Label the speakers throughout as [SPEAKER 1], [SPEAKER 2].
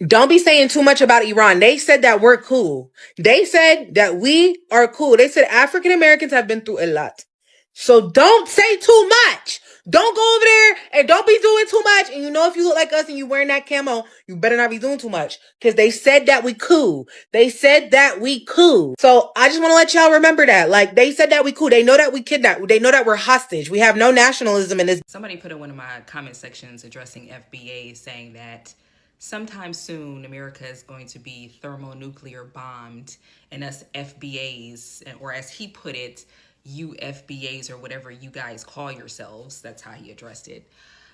[SPEAKER 1] Don't be saying too much about Iran. They said that we're cool. They said that we are cool. They said African Americans have been through a lot. So don't say too much. Don't go over there and don't be doing too much. And you know, if you look like us and you wearing that camo, you better not be doing too much. Because they said that we cool. They said that we cool. So I just want to let y'all remember that. Like, they said that we cool. They know that we kidnapped. They know that we're hostage. We have no nationalism in this.
[SPEAKER 2] Somebody put in one of my comment sections addressing FBA saying that sometime soon America is going to be thermonuclear bombed, and us FBAs, or as he put it, you FBAs or whatever you guys call yourselves, that's how he addressed it,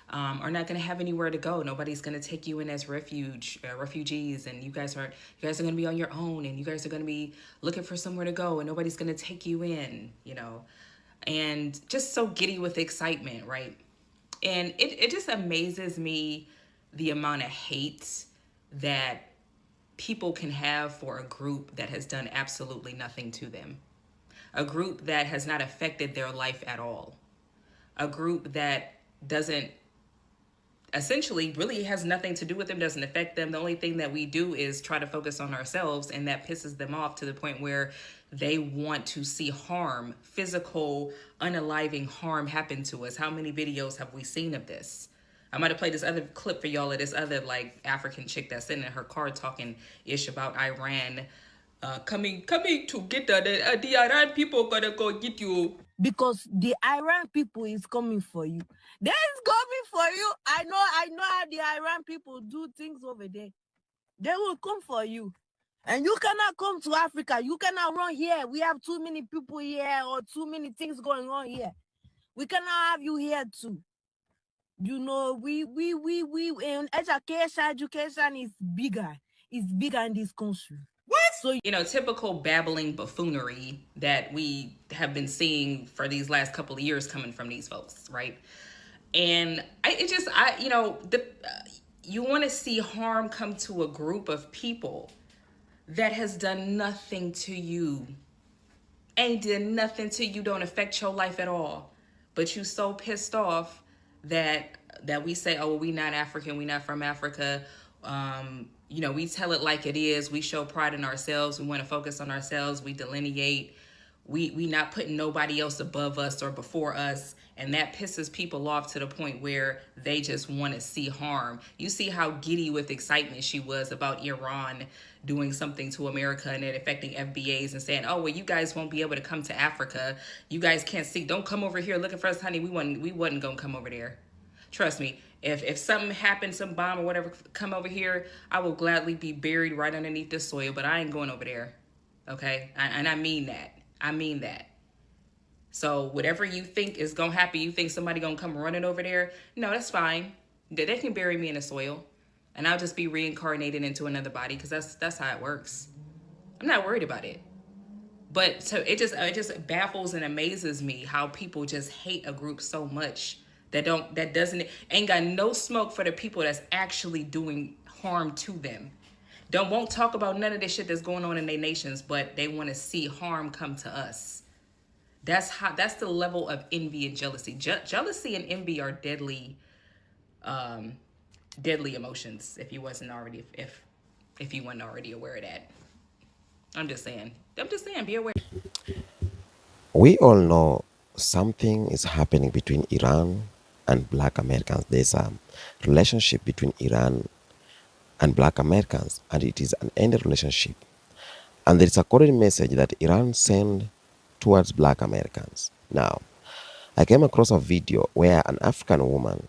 [SPEAKER 2] are not going to have anywhere to go. Nobody's going to take you in as refugees, and you guys are going to be on your own, and you guys are going to be looking for somewhere to go, and nobody's going to take you in, you know, and just so giddy with excitement, right? And it just amazes me the amount of hate that people can have for a group that has done absolutely nothing to them. A group that has not affected their life at all. A group that doesn't, essentially really has nothing to do with them, doesn't affect them. The only thing that we do is try to focus on ourselves, and that pisses them off to the point where they want to see harm, physical, unaliving harm happen to us. How many videos have we seen of this? I might have played this other clip for y'all of this other like African chick that's sitting in her car talking ish about Iran coming to get the Iran people gonna go get you.
[SPEAKER 3] Because the Iran people is coming for you. They're coming for you. I know how the Iran people do things over there. They will come for you. And you cannot come to Africa. You cannot run here. We have too many people here or too many things going on here. We cannot have you here too. You know, we in education is bigger. It's bigger in this country.
[SPEAKER 2] What? So, you know, typical babbling buffoonery that we have been seeing for these last couple of years coming from these folks, right? And you want to see harm come to a group of people that has done nothing to you. Ain't did nothing to you, don't affect your life at all. But you so pissed off that we say, oh, we not African, we not from Africa. You know, we tell it like it is. We show pride in ourselves. We want to focus on ourselves. We delineate. We not putting nobody else above us or before us. And that pisses people off to the point where they just want to see harm. You see how giddy with excitement she was about Iran doing something to America and it affecting FBAs and saying, oh, well, you guys won't be able to come to Africa. You guys can't see. Don't come over here looking for us, honey. We wasn't going to come over there. Trust me. If something happened, some bomb or whatever, come over here, I will gladly be buried right underneath this soil, but I ain't going over there. Okay? And I mean that. I mean that. So whatever you think is going to happen, you think somebody going to come running over there? No, that's fine. They can bury me in the soil and I'll just be reincarnated into another body because that's how it works. I'm not worried about it. But so it just baffles and amazes me how people just hate a group so much that ain't got no smoke for the people that's actually doing harm to them. Won't talk about none of this shit that's going on in their nations, but they want to see harm come to us. That's the level of envy and jealousy. Jealousy and envy are deadly emotions. If you wasn't already aware of that. I'm just saying, be aware.
[SPEAKER 4] We all know something is happening between Iran and Black Americans. There's a relationship between Iran and Black Americans, and it is an ended relationship. And there is a coded message that Iran sent towards Black Americans. Now, I came across a video where an African woman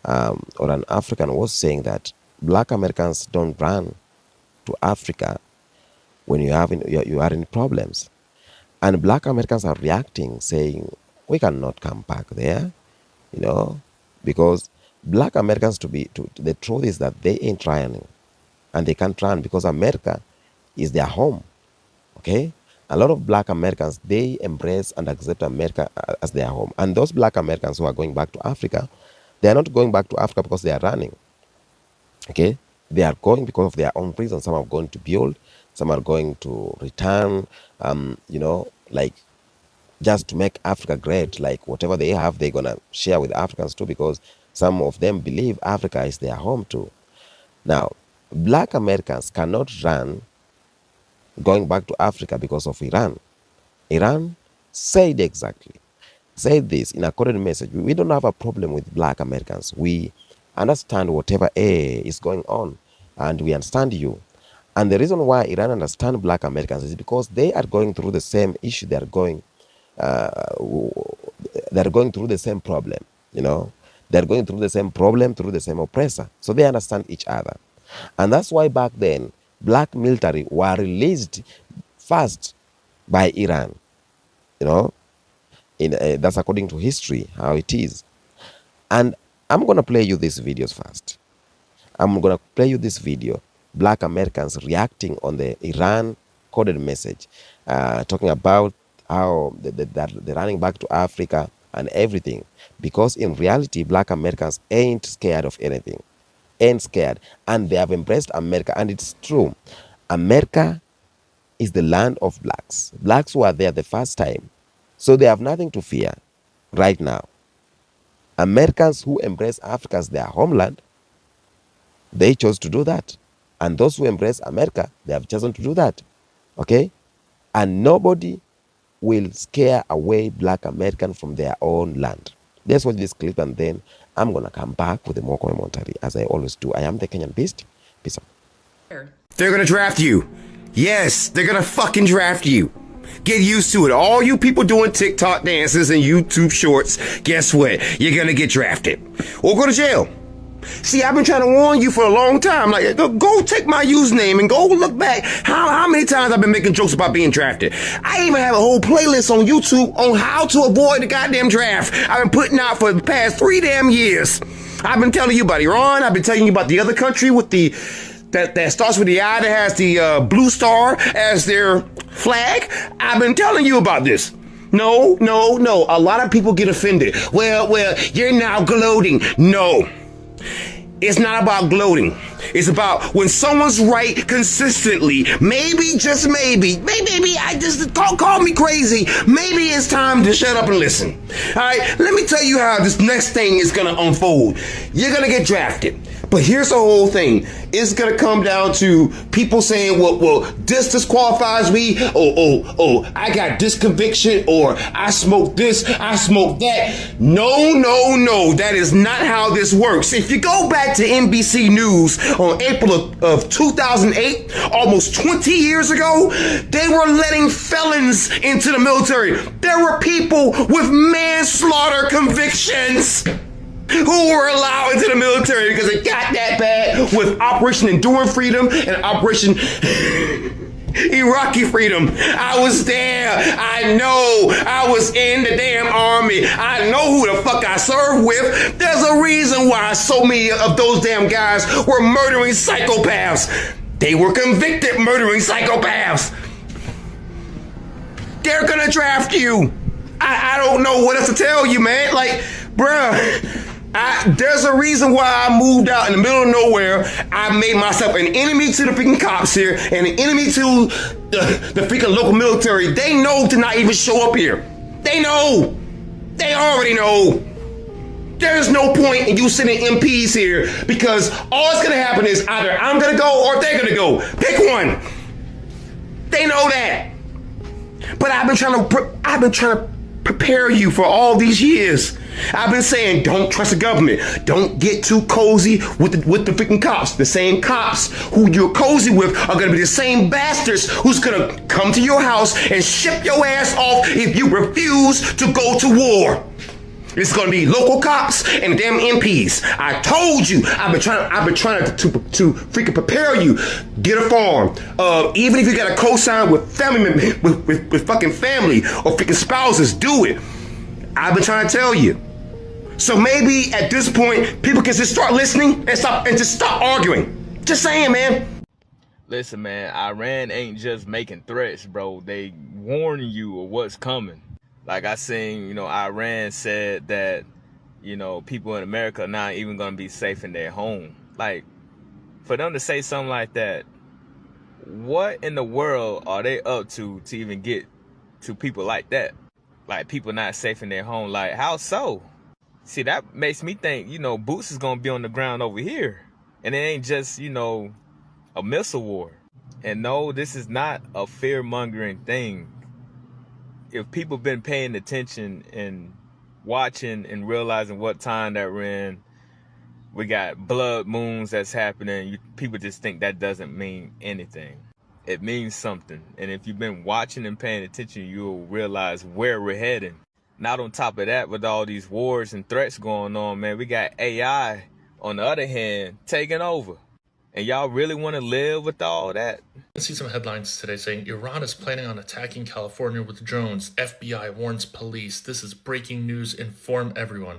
[SPEAKER 4] or an African was saying that Black Americans don't run to Africa when you are in problems. And Black Americans are reacting, saying, we cannot come back there, you know, because Black Americans, the truth is that they ain't running, and they can't run because America is their home, okay? A lot of Black Americans, they embrace and accept America as their home. And those Black Americans who are going back to Africa, they are not going back to Africa because they are running, okay? They are going because of their own reasons. Some are going to build, some are going to return, you know, like just to make Africa great. Like whatever they have, they're going to share with Africans too, because some of them believe Africa is their home too. Now, Black Americans cannot run going back to Africa because of Iran. Iran said this in a coded message. We don't have a problem with black Americans. We understand whatever is going on, and we understand you. And the reason why Iran understands black Americans is because they are going through the same issue. They're going through the same problem, you know. They're going through the same problem, through the same oppressor. So they understand each other. And that's why back then, black military were released first by Iran, you know. That's according to history, how it is. And I'm going to play you these videos first. I'm going to play you this video, black Americans reacting on the Iran coded message, talking about how they're running back to Africa and everything. Because in reality, black Americans ain't scared of anything, ain't scared. And they have embraced America. And it's true. America is the land of blacks. Blacks were there the first time. So they have nothing to fear right now. Americans who embrace Africa as their homeland, they chose to do that. And those who embrace America, they have chosen to do that. Okay? And nobody will scare away black Americans from their own land. Let's watch this clip and then I'm going to come back with a more commentary as I always do. I am the Kenyan Beast. Peace out.
[SPEAKER 5] They're going to draft you. Yes, they're going to fucking draft you. Get used to it. All you people doing TikTok dances and YouTube shorts, guess what? You're going to get drafted or go to jail. See, I've been trying to warn you for a long time. Like, go take my username and go look back. How many times I've been making jokes about being drafted? I even have a whole playlist on YouTube on how to avoid the goddamn draft. I've been putting out for the past 3 damn years. I've been telling you about Iran. I've been telling you about the other country with the that starts with the I, that has the blue star as their flag. I've been telling you about this. No. A lot of people get offended. Well, you're now gloating. No. It's not about gloating. It's about when someone's right consistently, maybe, just maybe, I just call me crazy. Maybe it's time to shut up and listen. All right, let me tell you how this next thing is going to unfold. You're going to get drafted. But here's the whole thing. It's going to come down to people saying, well, this disqualifies me. Oh, I got this conviction, or I smoked this, I smoked that. No. That is not how this works. If you go back to NBC News on April of 2008, almost 20 years ago, they were letting felons into the military. There were people with manslaughter convictions who were allowed into the military because it got that bad with Operation Enduring Freedom and Operation Iraqi Freedom. I was there. I know. I was in the damn army. I know who the fuck I served with. There's a reason why so many of those damn guys were murdering psychopaths. They were convicted murdering psychopaths. They're gonna draft you. I don't know what else to tell you, man. Like, bruh, there's a reason why I moved out in the middle of nowhere. I made myself an enemy to the freaking cops here and an enemy to the freaking local military. They know to not even show up here. They know. They already know. There's no point in you sending MPs here because all that's going to happen is either I'm going to go or they're going to go. Pick one. They know that. But I've been trying to prepare you for all these years. I've been saying, don't trust the government. Don't get too cozy with the freaking cops. The same cops who you're cozy with are going to be the same bastards who's going to come to your house and ship your ass off if you refuse to go to war. It's going to be local cops and damn MPs. I told you. I've been trying to freaking prepare you. Get a farm. Even if you got a co-sign with family, with fucking family or freaking spouses, do it. I've been trying to tell you. So maybe at this point, people can just start listening and just stop arguing. Just saying, man.
[SPEAKER 6] Listen, man, Iran ain't just making threats, bro. They warning you of what's coming. Like I seen, Iran said that, people in America are not even going to be safe in their home. Like, for them to say something like that, what in the world are they up to even get to people like that? Like, people not safe in their home. Like, how so? See, that makes me think, Boots is going to be on the ground over here. And it ain't just, a missile war. And no, this is not a fear-mongering thing. If people been paying attention and watching and realizing what time that we're in, we got blood moons that's happening. People just think that doesn't mean anything. It means something. And if you've been watching and paying attention, you'll realize where we're heading. Not on top of that, with all these wars and threats going on, man, we got AI, on the other hand, taking over. And y'all really want to live with all that?
[SPEAKER 7] I see some headlines today saying Iran is planning on attacking California with drones. FBI warns police. This is breaking news. Inform everyone.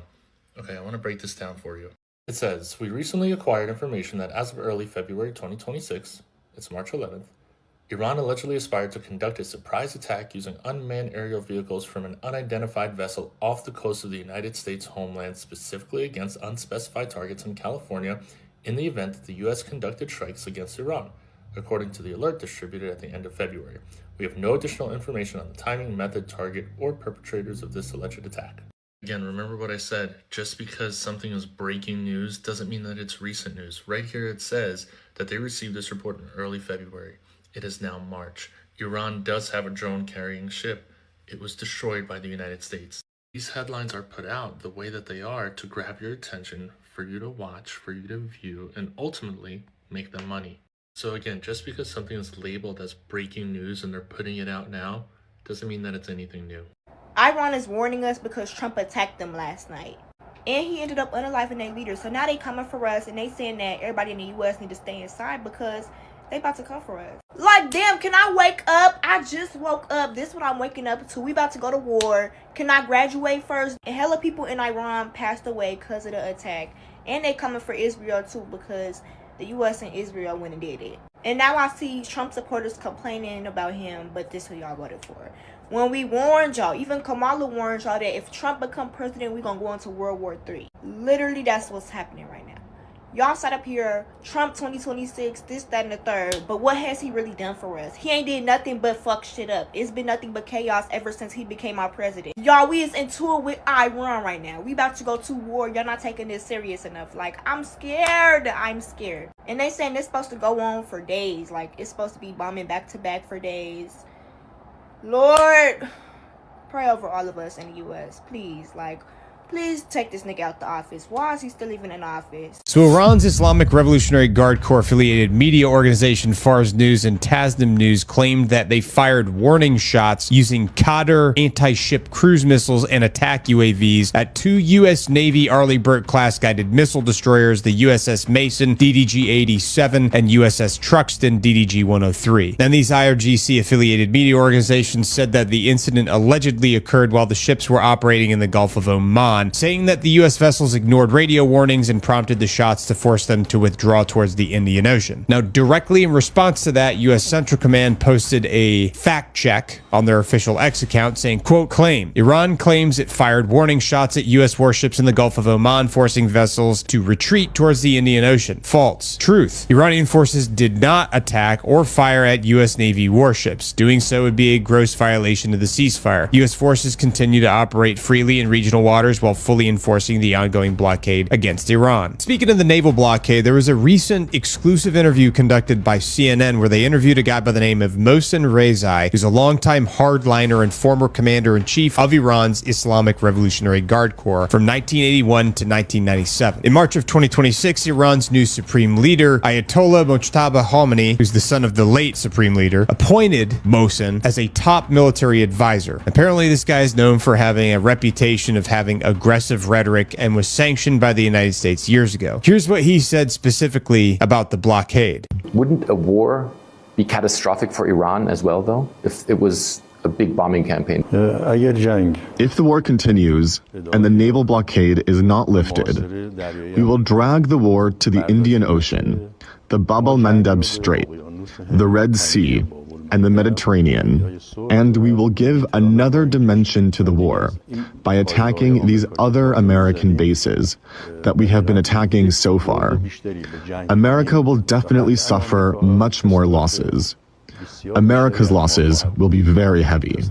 [SPEAKER 7] Okay, I want to break this down for you. It says, we recently acquired information that as of early February 2026, it's March 11th, Iran allegedly aspired to conduct a surprise attack using unmanned aerial vehicles from an unidentified vessel off the coast of the United States homeland, specifically against unspecified targets in California, in the event that the U.S. conducted strikes against Iran, according to the alert distributed at the end of February. We have no additional information on the timing, method, target, or perpetrators of this alleged attack. Again, remember what I said. Just because something is breaking news doesn't mean that it's recent news. Right here it says that they received this report in early February. It is now March. Iran does have a drone-carrying ship. It was destroyed by the United States. These headlines are put out the way that they are to grab your attention, for you to watch, for you to view, and ultimately make them money. So again, just because something is labeled as breaking news and they're putting it out now, doesn't mean that it's anything new.
[SPEAKER 8] Iran is warning us because Trump attacked them last night. And he ended up unaliving their leader. So now they coming for us and they saying that everybody in the U.S. need to stay inside because they about to come for us. Like, damn, can I wake up? I just woke up. This is what I'm waking up to. We about to go to war. Can I graduate first? And hella people in Iran passed away because of the attack. And they coming for Israel too because the U.S. and Israel went and did it. And now I see Trump supporters complaining about him, but this is who y'all voted for. When we warned y'all, even Kamala warned y'all that if Trump become president, we're going to go into World War III. Literally, that's what's happening right now. Y'all sat up here, Trump 2026, this, that, and the third. But what has he really done for us? He ain't did nothing but fuck shit up. It's been nothing but chaos ever since he became our president. Y'all, we is in tour with Iran right now. We about to go to war. Y'all not taking this serious enough. Like, I'm scared. I'm scared. And they saying it's supposed to go on for days. Like, it's supposed to be bombing back to back for days. Lord, pray over all of us in the U.S. Please, like, please take this nigga out the office. Why is he still even in office?
[SPEAKER 9] So Iran's Islamic Revolutionary Guard Corps affiliated media organization Fars News and Tasnim News claimed that they fired warning shots using Qadr anti-ship cruise missiles and attack UAVs at two U.S. Navy Arleigh Burke-class guided missile destroyers, the USS Mason DDG-87 and USS Truxtun DDG-103. And these IRGC-affiliated media organizations said that the incident allegedly occurred while the ships were operating in the Gulf of Oman, saying that the U.S. vessels ignored radio warnings and prompted the shots to force them to withdraw towards the Indian Ocean. Now, directly in response to that, U.S. Central Command posted a fact check on their official X account saying, quote, claim, Iran claims it fired warning shots at U.S. warships in the Gulf of Oman, forcing vessels to retreat towards the Indian Ocean. False. Truth. Iranian forces did not attack or fire at U.S. Navy warships. Doing so would be a gross violation of the ceasefire. U.S. forces continue to operate freely in regional waters while fully enforcing the ongoing blockade against Iran. Speaking of the naval blockade, there was a recent exclusive interview conducted by CNN where they interviewed a guy by the name of Mohsen Rezai, who's a longtime hardliner and former commander-in-chief of Iran's Islamic Revolutionary Guard Corps from 1981 to 1997. In March of 2026, Iran's new supreme leader, Ayatollah Mojtaba Khomeini, who's the son of the late supreme leader, appointed Mohsen as a top military advisor. Apparently, this guy is known for having a reputation of having aggressive rhetoric and was sanctioned by the United States years ago. Here's what he said specifically about the blockade.
[SPEAKER 10] Wouldn't a war be catastrophic for Iran as well, though, if it was a big bombing campaign?
[SPEAKER 11] If the war continues and the naval blockade is not lifted, we will drag the war to the Indian Ocean, the Bab el-Mandeb Strait, the Red Sea, and the Mediterranean, and we will give another dimension to the war by attacking these other American bases that we have been attacking so far. America will definitely suffer much more losses. America's losses will be very heavy.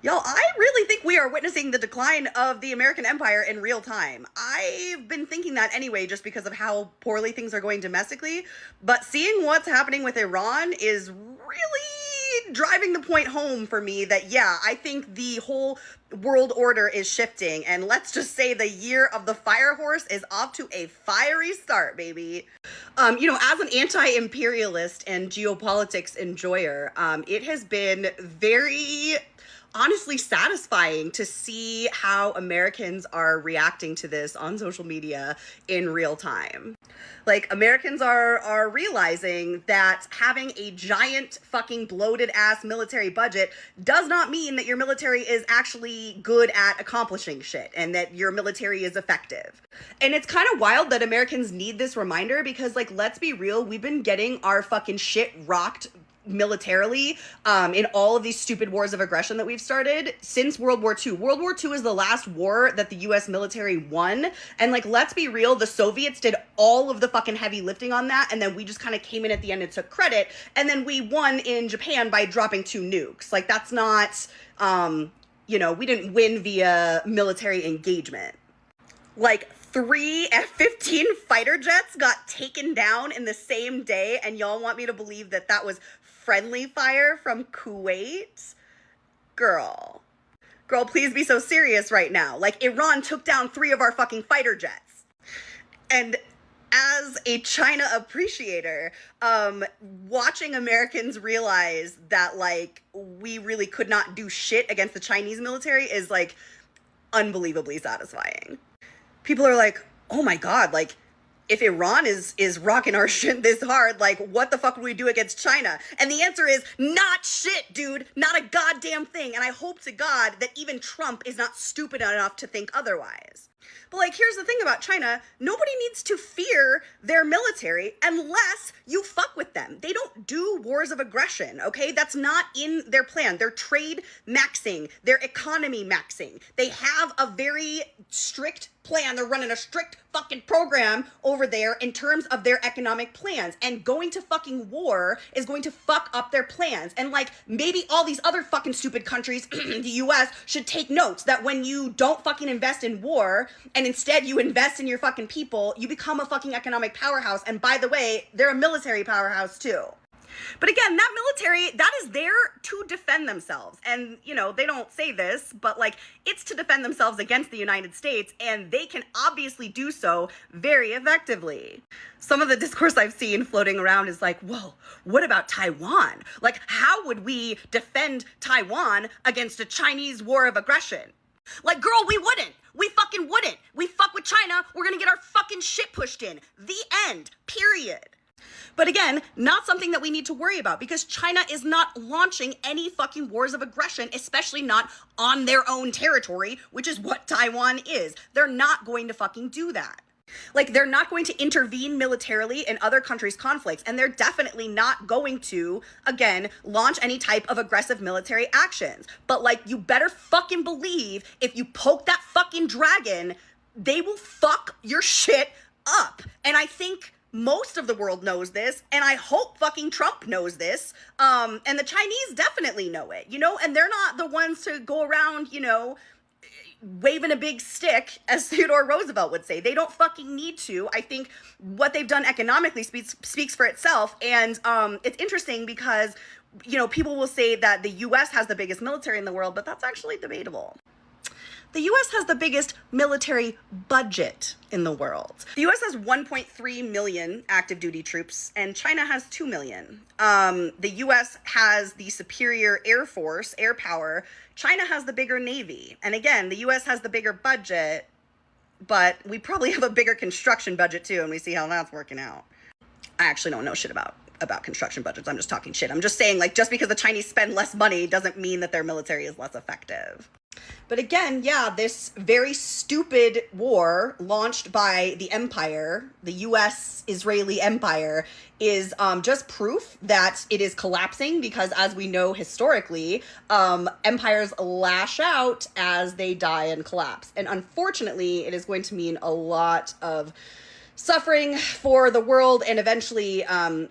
[SPEAKER 12] Y'all, I really think we are witnessing the decline of the American empire in real time. I've been thinking that anyway, just because of how poorly things are going domestically. But seeing what's happening with Iran is really driving the point home for me that, yeah, I think the whole world order is shifting. And let's just say the year of the fire horse is off to a fiery start, baby. As an anti-imperialist and geopolitics enjoyer, it has been very honestly satisfying to see how Americans are reacting to this on social media in real time. Like, Americans are realizing that having a giant fucking bloated ass military budget does not mean that your military is actually good at accomplishing shit and that your military is effective. And it's kind of wild that Americans need this reminder because, like, let's be real, we've been getting our fucking shit rocked militarily in all of these stupid wars of aggression that we've started since World War II. World War II is the last war that the US military won. And like, let's be real, the Soviets did all of the fucking heavy lifting on that. And then we just kind of came in at the end and took credit. And then we won in Japan by dropping 2 nukes. Like, that's not, we didn't win via military engagement. Like, 3 F-15 fighter jets got taken down in the same day, and y'all want me to believe that that was friendly fire from Kuwait? Girl, please be so serious right now. Like, Iran took down 3 of our fucking fighter jets. And as a China appreciator, watching Americans realize that, like, we really could not do shit against the Chinese military is, like, unbelievably satisfying. People are like, oh my God, like, if Iran is rocking our shit this hard, like, what the fuck would we do against China? And the answer is not shit, dude. Not a goddamn thing. And I hope to God that even Trump is not stupid enough to think otherwise. But, like, here's the thing about China. Nobody needs to fear their military unless you fuck with them. They don't do wars of aggression, okay? That's not in their plan. They're trade maxing, their economy maxing. They have a very strict plan. They're running a strict fucking program over there in terms of their economic plans. And going to fucking war is going to fuck up their plans. And, like, maybe all these other fucking stupid countries, the US, should take notes that when you don't fucking invest in war and instead you invest in your fucking people, you become a fucking economic powerhouse. And by the way, they're a military powerhouse too. But again, that military, that is there to defend themselves. And, they don't say this, but, like, it's to defend themselves against the United States, and they can obviously do so very effectively. Some of the discourse I've seen floating around is like, well, what about Taiwan? Like, how would we defend Taiwan against a Chinese war of aggression? Like, girl, we wouldn't. We fucking wouldn't. We fuck with China, we're gonna get our fucking shit pushed in. The end. Period. But again, not something that we need to worry about because China is not launching any fucking wars of aggression, especially not on their own territory, which is what Taiwan is. They're not going to fucking do that. Like, they're not going to intervene militarily in other countries' conflicts, and they're definitely not going to, again, launch any type of aggressive military actions. But, like, you better fucking believe if you poke that fucking dragon, they will fuck your shit up. And I think most of the world knows this, and I hope fucking Trump knows this, and the Chinese definitely know it, and they're not the ones to go around, waving a big stick, as Theodore Roosevelt would say. They don't fucking need to. I think what they've done economically speaks for itself, and it's interesting because, people will say that the U.S. has the biggest military in the world, but that's actually debatable. The U.S. has the biggest military budget in the world. The U.S. has 1.3 million active duty troops, and China has 2 million. The U.S. has the superior air force, air power. China has the bigger navy. And again, the U.S. has the bigger budget, but we probably have a bigger construction budget too, and we see how that's working out. I actually don't know shit about construction budgets. I'm just talking shit. I'm just saying, like, just because the Chinese spend less money doesn't mean that their military is less effective. But again, yeah, this very stupid war launched by the empire, the U.S.-Israeli empire, is just proof that it is collapsing because, as we know historically, empires lash out as they die and collapse. And unfortunately, it is going to mean a lot of suffering for the world and eventually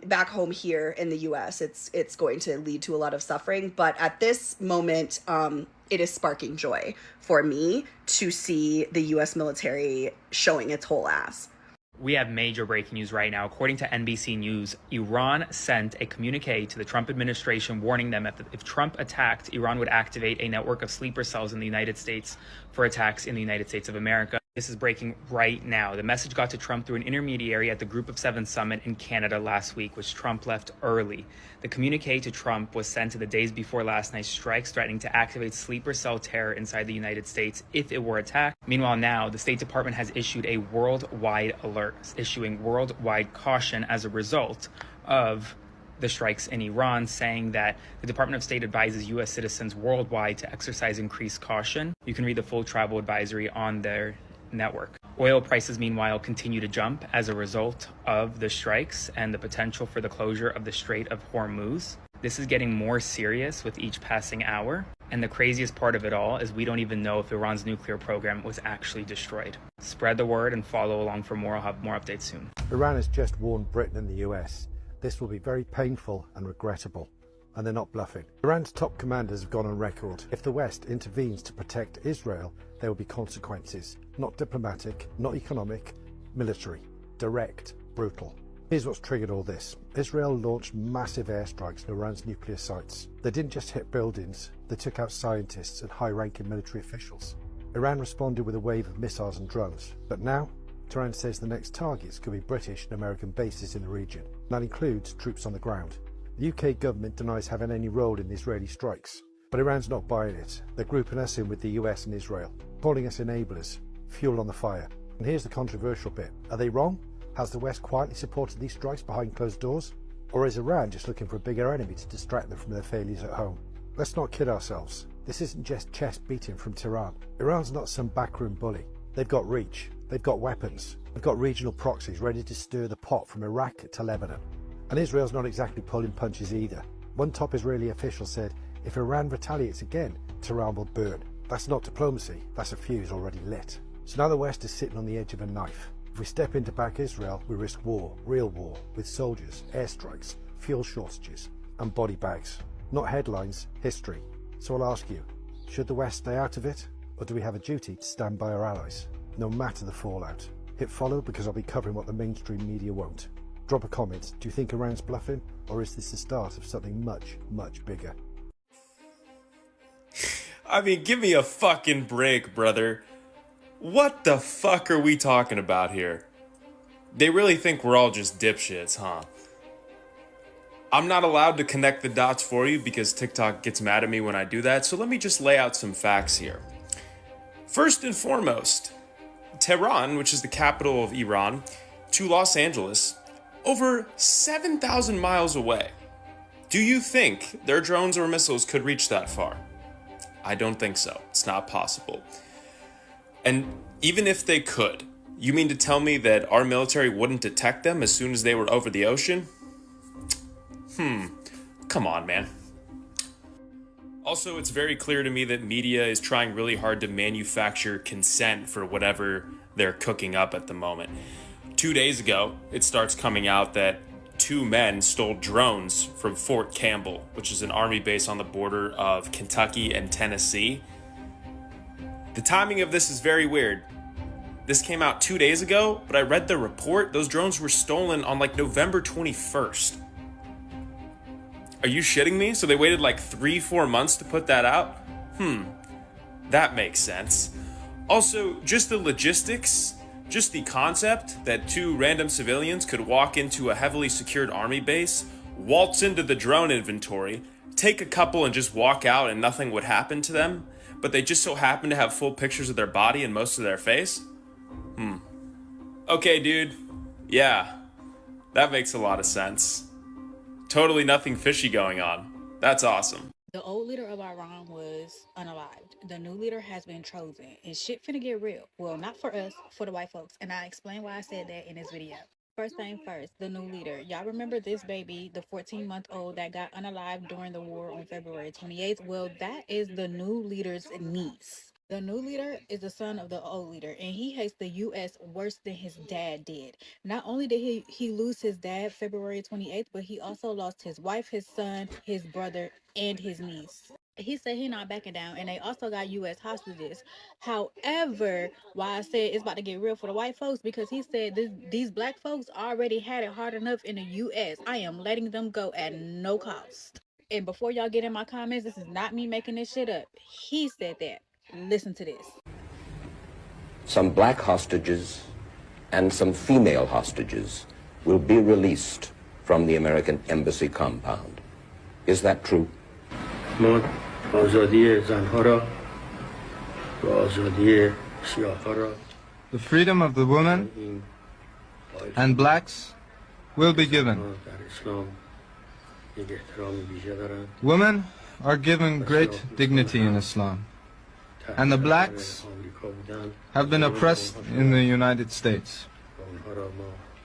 [SPEAKER 12] back home here in the U.S. It's going to lead to a lot of suffering. But at this moment, it is sparking joy for me to see the US military showing its whole ass.
[SPEAKER 13] We have major breaking news right now. According to NBC News, Iran sent a communique to the Trump administration warning them that if Trump attacked, Iran would activate a network of sleeper cells in the United States for attacks in the United States of America. This is breaking right now. The message got to Trump through an intermediary at the Group of Seven summit in Canada last week, which Trump left early. The communique to Trump was sent to the days before last night's strikes, threatening to activate sleeper cell terror inside the United States if it were attacked. Meanwhile, now the State Department has issued a worldwide alert, issuing worldwide caution as a result of the strikes in Iran, saying that the Department of State advises U.S. citizens worldwide to exercise increased caution. You can read the full travel advisory on their network. Oil prices, meanwhile, continue to jump as a result of the strikes and the potential for the closure of the Strait of Hormuz. This is getting more serious with each passing hour. And the craziest part of it all is we don't even know if Iran's nuclear program was actually destroyed. Spread the word and follow along for more. I'll have more updates soon.
[SPEAKER 14] Iran has just warned Britain and the US. This will be very painful and regrettable. And they're not bluffing. Iran's top commanders have gone on record. If the West intervenes to protect Israel, there will be consequences. Not diplomatic, not economic, military. Direct, brutal. Here's what's triggered all this. Israel launched massive airstrikes at Iran's nuclear sites. They didn't just hit buildings, they took out scientists and high-ranking military officials. Iran responded with a wave of missiles and drones. But now, Tehran says the next targets could be British and American bases in the region. That includes troops on the ground. The UK government denies having any role in the Israeli strikes. But Iran's not buying it. They're grouping us in with the US and Israel, calling us enablers, fuel on the fire. And here's the controversial bit. Are they wrong? Has the West quietly supported these strikes behind closed doors? Or is Iran just looking for a bigger enemy to distract them from their failures at home? Let's not kid ourselves. This isn't just chest beating from Tehran. Iran's not some backroom bully. They've got reach. They've got weapons. They've got regional proxies ready to stir the pot from Iraq to Lebanon. And Israel's not exactly pulling punches either. One top Israeli official said, if Iran retaliates again, Tehran will burn. That's not diplomacy, that's a fuse already lit. So now the West is sitting on the edge of a knife. If we step in to back Israel, we risk war, real war, with soldiers, airstrikes, fuel shortages, and body bags. Not headlines, history. So I'll ask you, should the West stay out of it, or do we have a duty to stand by our allies, no matter the fallout? Hit follow because I'll be covering what the mainstream media won't. Drop a comment, do you think Iran's bluffing, or is this the start of something much, much bigger?
[SPEAKER 15] I mean, give me a fucking break, brother. What the fuck are we talking about here? They really think we're all just dipshits, huh? I'm not allowed to connect the dots for you because TikTok gets mad at me when I do that, so let me just lay out some facts here. First and foremost, Tehran, which is the capital of Iran, to Los Angeles, over 7,000 miles away. Do you think their drones or missiles could reach that far? I don't think so. It's not possible. And even if they could, you mean to tell me that our military wouldn't detect them as soon as they were over the ocean? Come on, man. Also, it's very clear to me that media is trying really hard to manufacture consent for whatever they're cooking up at the moment. 2 days ago, it starts coming out that 2 men stole drones from Fort Campbell, which is an army base on the border of Kentucky and Tennessee. The timing of this is very weird. This came out 2 days ago, but I read the report. Those drones were stolen on like November 21st. Are you shitting me? So they waited like 3-4 months to put that out? That makes sense. Also, just the logistics, just the concept that 2 random civilians could walk into a heavily secured army base, waltz into the drone inventory, take a couple and just walk out and nothing would happen to them, but they just so happen to have full pictures of their body and most of their face? Okay, dude. Yeah, that makes a lot of sense. Totally nothing fishy going on. That's awesome.
[SPEAKER 16] The old leader of Iran was unalived. The new leader has been chosen. And shit finna get real. Well, not for us, for the white folks. And I explain why I said that in this video. First thing first, the new leader. Y'all remember this baby, the 14-month-old that got unalived during the war on February 28th? Well, that is the new leader's niece. The new leader is the son of the old leader, and he hates the U.S. worse than his dad did. Not only did he lose his dad February 28th, but he also lost his wife, his son, his brother, and his niece. He said he not backing down, and they also got U.S. hostages. However, why I said it's about to get real for the white folks, because he said these black folks already had it hard enough in the U.S. I am letting them go at no cost. And before y'all get in my comments, this is not me making this shit up. He said that. Listen to this.
[SPEAKER 17] Some black hostages and some female hostages will be released from the American embassy compound. Is that true?
[SPEAKER 18] The freedom of the women and blacks will be given. Women are given great dignity in Islam, and the blacks have been oppressed in the United States.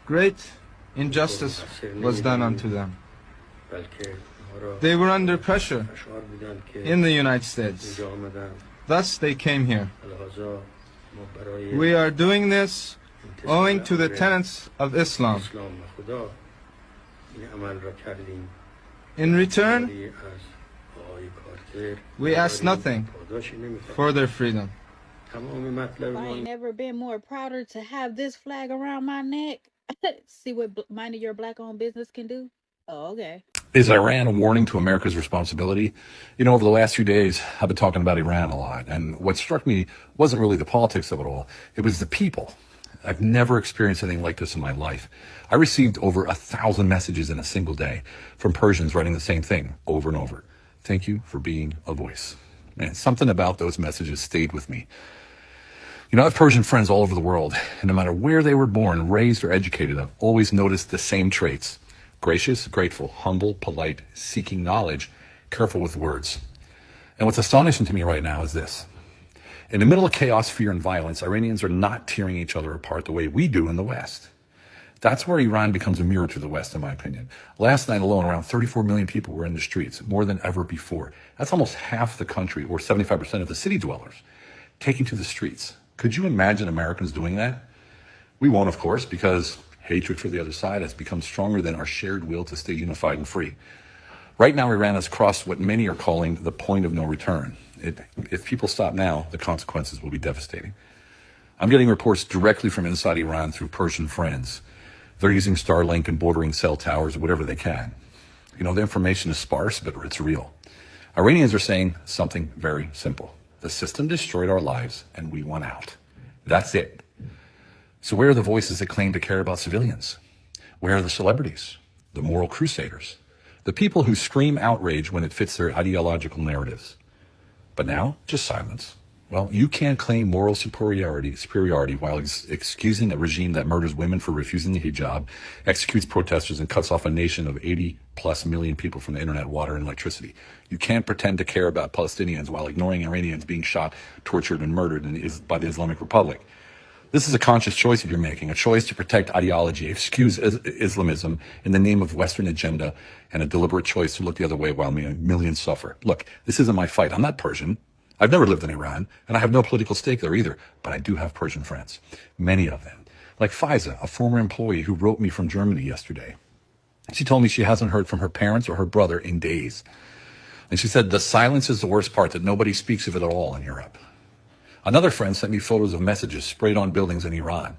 [SPEAKER 18] Great injustice was done unto them. They were under pressure in the United States. Thus they came here. We are doing this owing to the tenets of Islam. In return, we ask nothing for their freedom.
[SPEAKER 16] I ain't never been more prouder to have this flag around my neck. See what minding your black-owned business can do? Oh, okay.
[SPEAKER 19] Is Iran a warning to America's responsibility? You know, over the last few days, I've been talking about Iran a lot. And what struck me wasn't really the politics of it all. It was the people. I've never experienced anything like this in my life. I received over 1,000 messages in a single day from Persians writing the same thing over and over. Thank you for being a voice. Man, something about those messages stayed with me. You know, I have Persian friends all over the world, and no matter where they were born, raised, or educated, I've always noticed the same traits. Gracious, grateful, humble, polite, seeking knowledge, careful with words. And what's astonishing to me right now is this. In the middle of chaos, fear, and violence, Iranians are not tearing each other apart the way we do in the West. That's where Iran becomes a mirror to the West, in my opinion. Last night alone, around 34 million people were in the streets, more than ever before. That's almost half the country, or 75% of the city dwellers, taking to the streets. Could you imagine Americans doing that? We won't, of course, because hatred for the other side has become stronger than our shared will to stay unified and free. Right now, Iran has crossed what many are calling the point of no return. If people stop now, the consequences will be devastating. I'm getting reports directly from inside Iran through Persian friends. They're using Starlink and bordering cell towers, whatever they can. You know, the information is sparse, but it's real. Iranians are saying something very simple. The system destroyed our lives, and we want out. That's it. So where are the voices that claim to care about civilians? Where are the celebrities, the moral crusaders, the people who scream outrage when it fits their ideological narratives? But now, just silence. Well, you can't claim moral superiority while excusing a regime that murders women for refusing the hijab, executes protesters, and cuts off a nation of 80+ million people from the internet, water, and electricity. You can't pretend to care about Palestinians while ignoring Iranians being shot, tortured, and murdered by the Islamic Republic. This is a conscious choice that you're making, a choice to protect ideology, excuse Islamism in the name of Western agenda, and a deliberate choice to look the other way while millions suffer. Look, this isn't my fight. I'm not Persian. I've never lived in Iran, and I have no political stake there either, but I do have Persian friends, many of them. Like Faiza, a former employee who wrote me from Germany yesterday. She told me she hasn't heard from her parents or her brother in days. And she said the silence is the worst part, that nobody speaks of it at all in Europe. Another friend sent me photos of messages sprayed on buildings in Iran.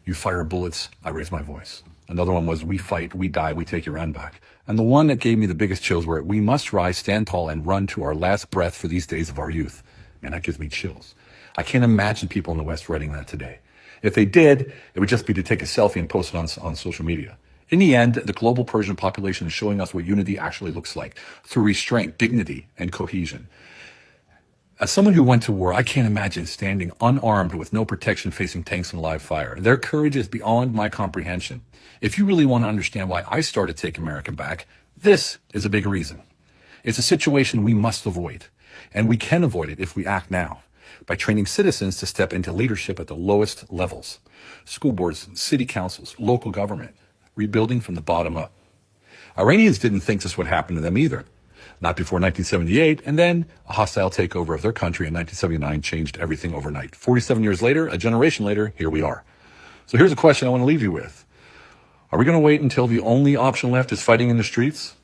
[SPEAKER 19] You fire bullets, I raise my voice. Another one was, we fight, we die, we take Iran back. And the one that gave me the biggest chills were, we must rise, stand tall, and run to our last breath for these days of our youth. Man, that gives me chills. I can't imagine people in the West writing that today. If they did, it would just be to take a selfie and post it on social media. In the end, the global Persian population is showing us what unity actually looks like, through restraint, dignity, and cohesion. As someone who went to war, I can't imagine standing unarmed with no protection facing tanks and live fire. Their courage is beyond my comprehension. If you really want to understand why I started Take America Back, this is a big reason. It's a situation we must avoid, and we can avoid it if we act now, by training citizens to step into leadership at the lowest levels. School boards, city councils, local government, rebuilding from the bottom up. Iranians didn't think this would happen to them either. Not before 1978, and then a hostile takeover of their country in 1979 changed everything overnight. 47 years later, a generation later, here we are. So here's a question I want to leave you with. Are we going to wait until the only option left is fighting in the streets,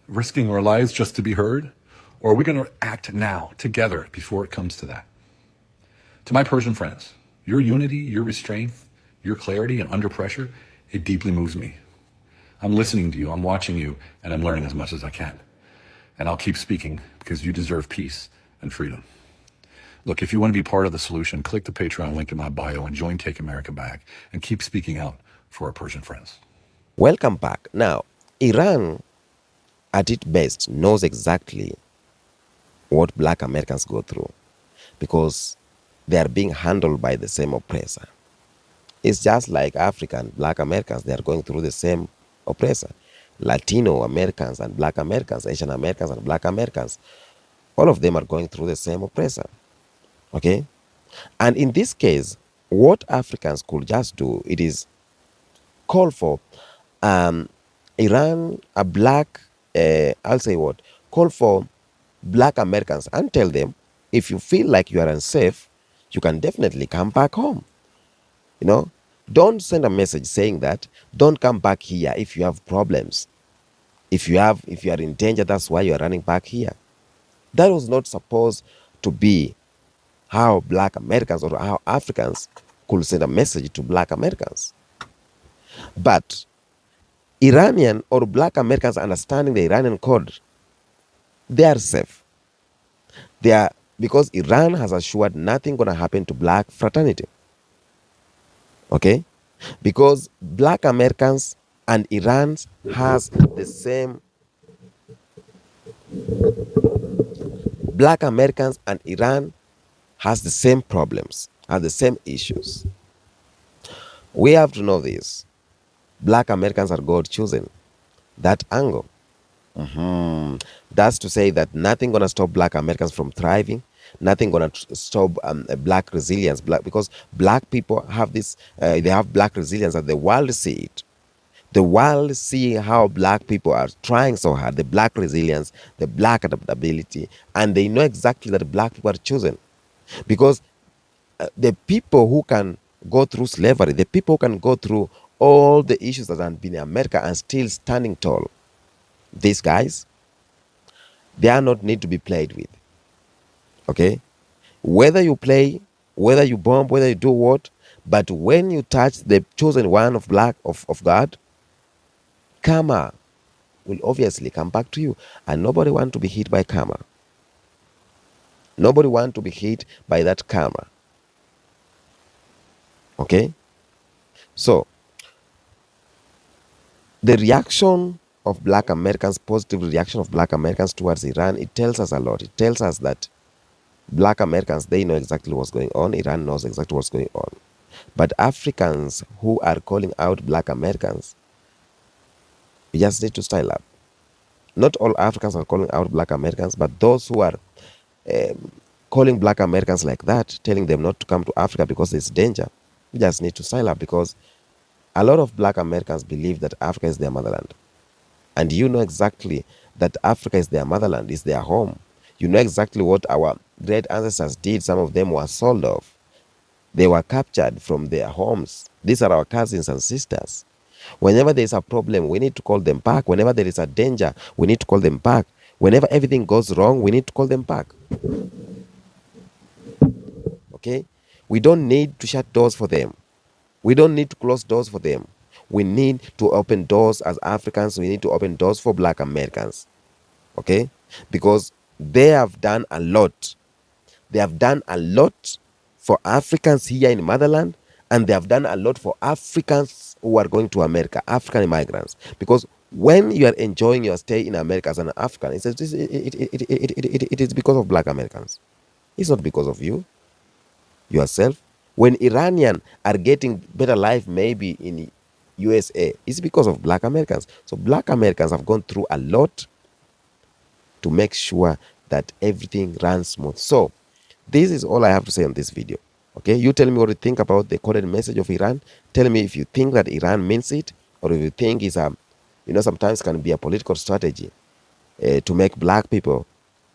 [SPEAKER 19] risking our lives just to be heard? Or are we going to act now together before it comes to that? To my Persian friends, your unity, your restraint, your clarity and under pressure, it deeply moves me. I'm listening to you, I'm watching you, and I'm learning as much as I can. And I'll keep speaking because you deserve peace and freedom. Look, if you want to be part of the solution, click the Patreon link in my bio and join Take America Back and keep speaking out for our Persian friends.
[SPEAKER 4] Welcome back. Now, Iran, at its best, knows exactly what black Americans go through because they are being handled by the same oppressor. It's just like African black Americans, they are going through the same oppressor. Latino Americans and black Americans, Asian Americans and black Americans, all of them are going through the same oppressor. Okay? And in this case, what Africans could just do, it is call for Iran, a black, I'll say what, call for black Americans and tell them, if you feel like you are unsafe, you can definitely come back home. You know, don't send a message saying that, don't come back here if you have problems. If you are in danger, that's why you are running back here. That was not supposed to be how black Americans or how Africans could send a message to black Americans. But Iranian or black Americans understanding the Iranian code, they are safe. They are, because Iran has assured nothing gonna happen to black fraternity. Okay? Because black Americans and Iran has the same, black Americans and Iran has the same problems, have the same issues. We have to know this. Black Americans are God chosen. That angle. That's to say that nothing gonna stop black Americans from thriving. Nothing gonna stop black resilience. Because black people have this, they have black resilience, and the world see it. The world see how black people are trying so hard, the black resilience, the black adaptability, and they know exactly that black people are chosen. Because the people who can go through slavery, the people who can go through all the issues that have been in America and still standing tall, these guys, they are not need to be played with. Okay? Whether you play, whether you bomb, whether you do what, but when you touch the chosen one of God, karma will obviously come back to you. And nobody wants to be hit by karma. Nobody wants to be hit by that karma. Okay? So, the reaction of black Americans, positive reaction of black Americans towards Iran, it tells us a lot. It tells us that black Americans, they know exactly what's going on. Iran knows exactly what's going on. But Africans who are calling out black Americans, you just need to style up. Not all Africans are calling out black Americans, but those who are calling black Americans like that, telling them not to come to Africa because there's danger, you just need to style up, because a lot of black Americans believe that Africa is their motherland. And you know exactly that Africa is their motherland, is their home. You know exactly what our great ancestors did. Some of them were sold off. They were captured from their homes. These are our cousins and sisters. Whenever there is a problem, we need to call them back. Whenever there is a danger, we need to call them back. Whenever everything goes wrong, we need to call them back. Okay? We don't need to shut doors for them. We don't need to close doors for them. We need to open doors as Africans. We need to open doors for black Americans. Okay? Because they have done a lot. They have done a lot for Africans here in motherland, and they have done a lot for Africans who are going to America, African immigrants. Because when you are enjoying your stay in America as an African, it is because of black Americans. It's not because of you, yourself. When Iranians are getting better life maybe in USA, it's because of black Americans. So black Americans have gone through a lot to make sure that everything runs smooth. So this is all I have to say on this video. Okay, you tell me what you think about the coded message of Iran. Tell me if you think that Iran means it, or if you think it's sometimes can be a political strategy to make black people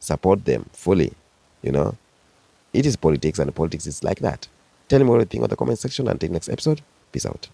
[SPEAKER 4] support them fully. It is politics, and politics is like that. Tell me what you think on the comment section. Until next episode, peace out.